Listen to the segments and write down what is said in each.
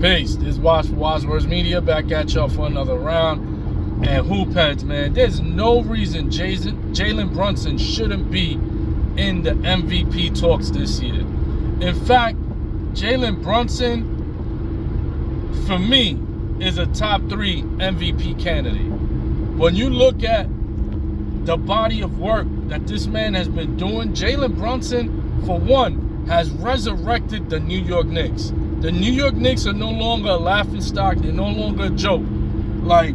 Peace. This is Watch for Wise Words Media back at y'all for another round. And hoop heads, man, there's no reason Jalen Brunson shouldn't be in the MVP talks this year. In fact, Jalen Brunson, for me, is a top 3 MVP candidate. When you look at the body of work that this man has been doing, Jalen Brunson, for one, has resurrected the New York Knicks. The New York Knicks are no longer a laughingstock. They're no longer a joke. Like,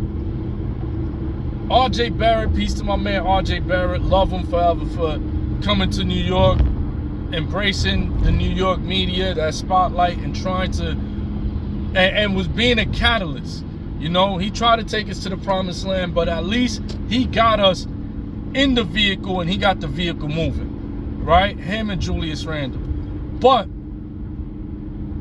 R.J. Barrett, peace to my man R.J. Barrett. Love him forever for coming to New York, embracing the New York media, that spotlight, and trying to, and was being a catalyst. You know, he tried to take us to the promised land, but at least he got us in the vehicle and he got the vehicle moving, right? Him and Julius Randle. But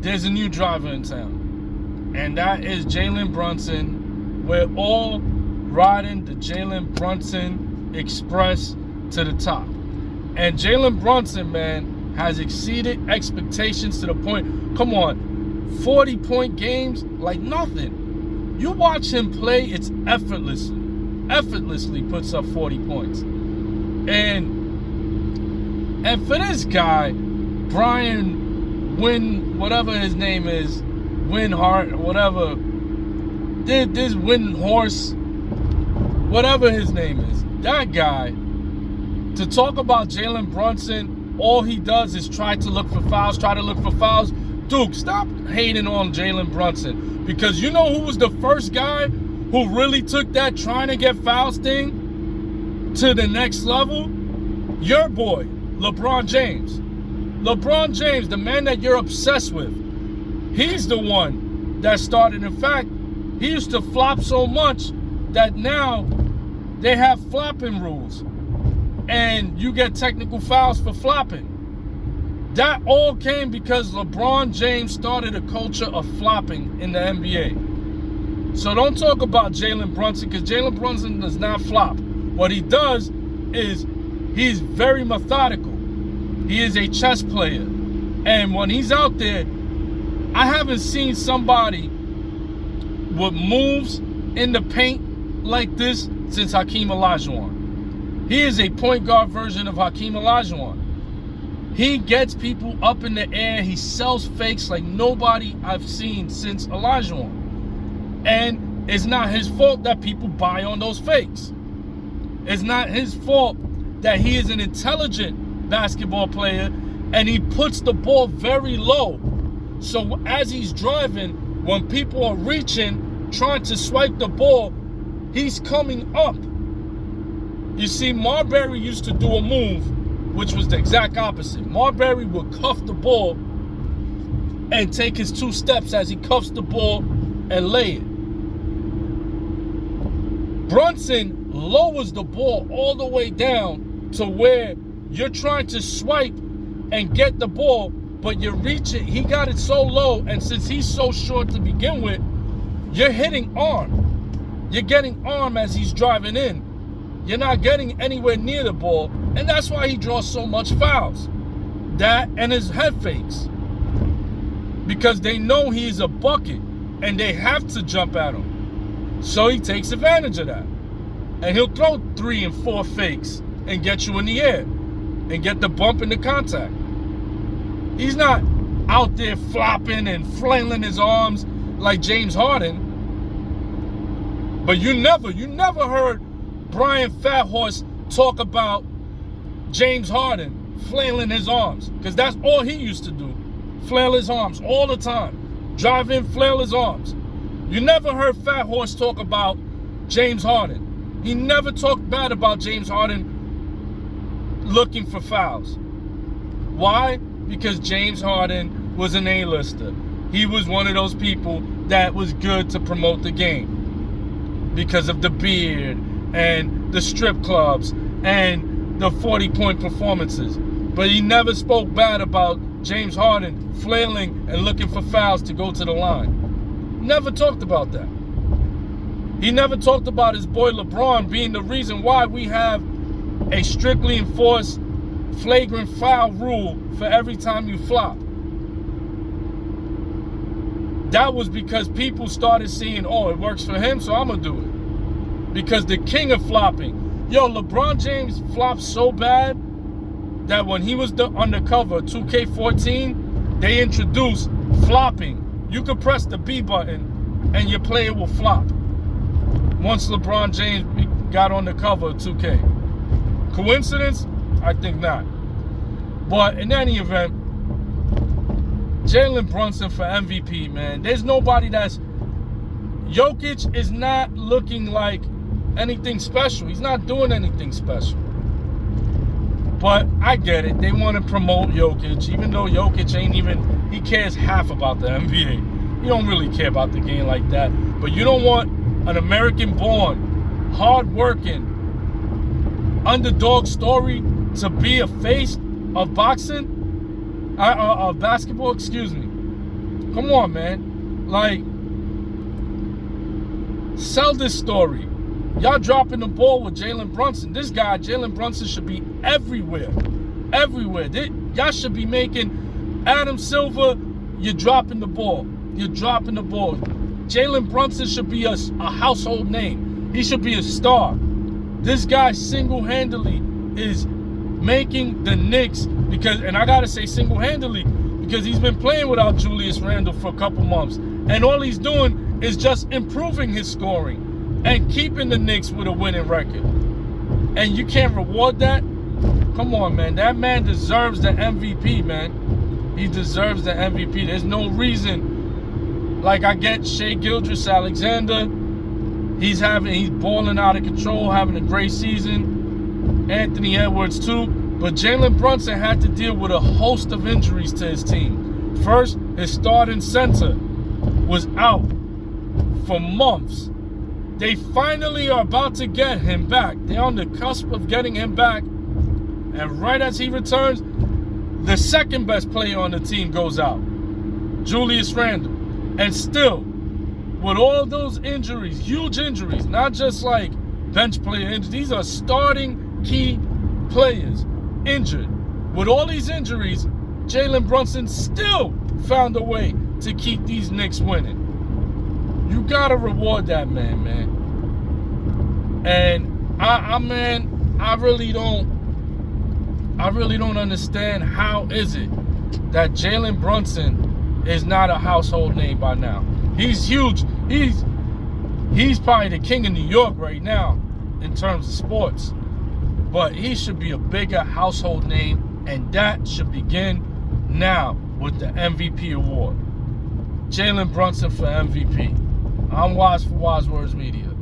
there's a new driver in town, and that is Jalen Brunson. We're all riding the Jalen Brunson Express to the top. And Jalen Brunson, man, has exceeded expectations to the point, come on, 40-point games like nothing. You watch him play, it's effortlessly puts up 40 points. And for this guy, Brian whatever his name is, Winhart, or whatever, this Windhorse, whatever his name is, that guy, to talk about Jalen Brunson, all he does is try to look for fouls. Duke, stop hating on Jalen Brunson, because you know who was the first guy who really took that trying to get fouls thing to the next level? Your boy, LeBron James. LeBron James, the man that you're obsessed with, he's the one that started. In fact, he used to flop so much that now they have flopping rules, and you get technical fouls for flopping. That all came because LeBron James started a culture of flopping in the NBA. So don't talk about Jalen Brunson, because Jalen Brunson does not flop. What he does is he's very methodical. He is a chess player. And when he's out there, I haven't seen somebody with moves in the paint like this since Hakeem Olajuwon. He is a point guard version of Hakeem Olajuwon. He gets people up in the air. He sells fakes like nobody I've seen since Olajuwon. And it's not his fault that people buy on those fakes. It's not his fault that he is an intelligent basketball player and he puts the ball very low. So as he's driving, when people are reaching, trying to swipe the ball, he's coming up. You see, Marbury used to do a move which was the exact opposite. Marbury would cuff the ball and take his 2 steps as he cuffs the ball and lay it. Brunson lowers the ball all the way down to where you're trying to swipe and get the ball, but you're reaching. He got it so low, and since he's so short to begin with, you're hitting arm. You're getting arm as he's driving in. You're not getting anywhere near the ball, and that's why he draws so much fouls. That and his head fakes. Because they know he's a bucket, and they have to jump at him. So he takes advantage of that. And he'll throw 3 and 4 fakes and get you in the air and get the bump in the contact. He's not out there flopping and flailing his arms like James Harden. But you never heard Brian Fathorse talk about James Harden flailing his arms, because that's all he used to do. Flail his arms all the time. Drive in, flail his arms. You never heard Fathorse talk about James Harden. He never talked bad about James Harden looking for fouls. Why? Because James Harden was an A-lister. He was one of those people that was good to promote the game because of the beard and the strip clubs and the 40-point performances. But he never spoke bad about James Harden flailing and looking for fouls to go to the line. Never talked about that. He never talked about his boy LeBron being the reason why we have a strictly enforced flagrant foul rule for every time you flop. that was because people started seeing, oh, it works for him, so I'm going to do it. Because the king of flopping. Yo, LeBron James flopped so bad that when he was on the cover 2K14, they introduced flopping. You could press the B button and your player will flop once LeBron James got on the cover of 2K. Coincidence? I think not. But in any event, Jalen Brunson for MVP, man. There's nobody that's... Jokic is not looking like anything special. He's not doing anything special. But I get it. They want to promote Jokic, even though Jokic ain't even... He cares half about the NBA. He don't really care about the game like that. But you don't want an American-born, hard-working, underdog story to be a face of boxing? Of basketball, excuse me. Come on, man. Like, sell this story. Y'all dropping the ball with Jalen Brunson. This guy, Jalen Brunson, should be everywhere. Everywhere. Y'all should be making Adam Silver, you're dropping the ball. You're dropping the ball. Jalen Brunson should be a household name. He should be a star. This guy single-handedly is making the Knicks, because, and I gotta say single-handedly, because he's been playing without Julius Randle for a couple months, and all he's doing is just improving his scoring and keeping the Knicks with a winning record. And you can't reward that? Come on, man. That man deserves the MVP, man. He deserves the MVP. There's no reason. Like, I get Shai Gilgeous-Alexander. He's balling out of control, having a great season. Anthony Edwards too. But Jalen Brunson had to deal with a host of injuries to his team. First, his starting center was out for months. They finally are about to get him back. They're on the cusp of getting him back. And right as he returns, the second best player on the team goes out, Julius Randle. And still, with all those injuries, huge injuries, not just like bench player injuries, these are starting key players injured. With all these injuries, Jalen Brunson still found a way to keep these Knicks winning. You gotta reward that man. And I really don't understand how is it that Jalen Brunson is not a household name by now. He's huge. He's probably the king of New York right now in terms of sports. But he should be a bigger household name, and that should begin now with the MVP award. Jalen Brunson for MVP. I'm Wise for Wise Words Media.